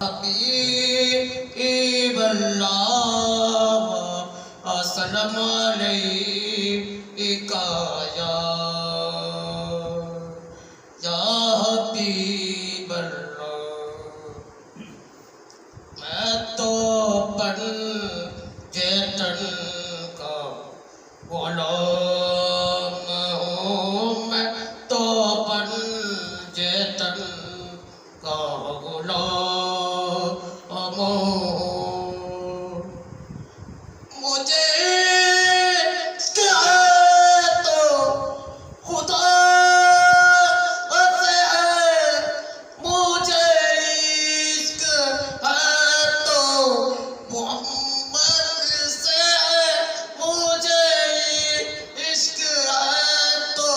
حبیب اللہ السلام علیکہ یا حبیب اللہ. میں تو پنجتن کا غلام ہوں، میں تو پنجتن کا غلام ہوں. مجھے عشق ہے تو خدا سے ہے، مجھے عشق ہے تو محمد سے ہے، مجھے عشق ہے تو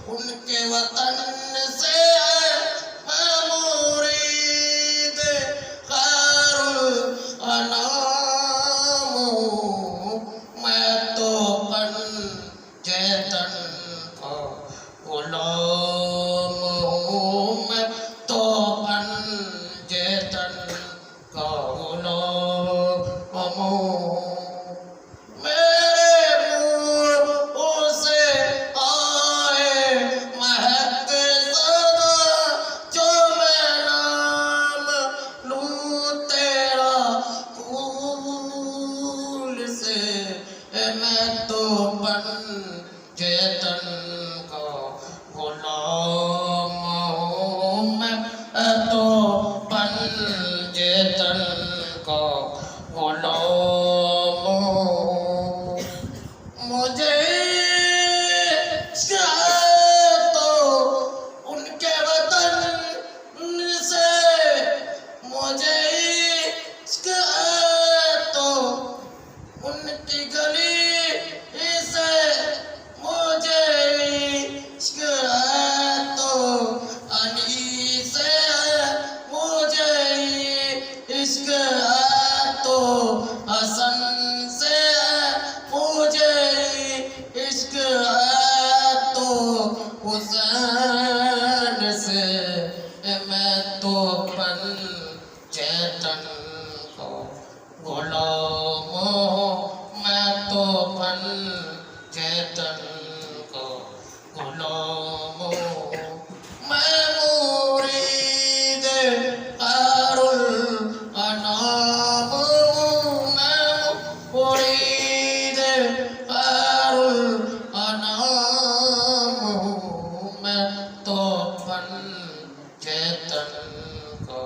ان کے وطن سے ہے. میں مرید خیر الانام ہوں، میں تو پنجتن کا غلام ہوں، میں تو پنجتن کا غلام ہوں. میرے منہ سے آئے مہک صدا، جو میں نام لوں تیرا پھول سے. میں تو پنجتن کا غلام ہوں، میں تو پنجتن کا غلام ہوں. مجھے عشق ہے تو ان کے وطن سے، مجھے عشق ہے تو ان کی گلی سے، مجھے عشق ہے تو علی سے ہے، مجھے عشق ہے تو حسن سے ہے، مجھے عشق ہے تو حسین سے. میں تو پنجتن کا غلام ہوں، میں تو پنجتن کا غلام ہوں. میں مرید خیر الانام ہوں، میں مرید خیر الانام ہوں، میں تو پنجتن کا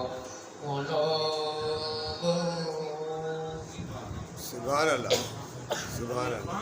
غلام ہوں. سبحان اللہ، سبحان اللہ.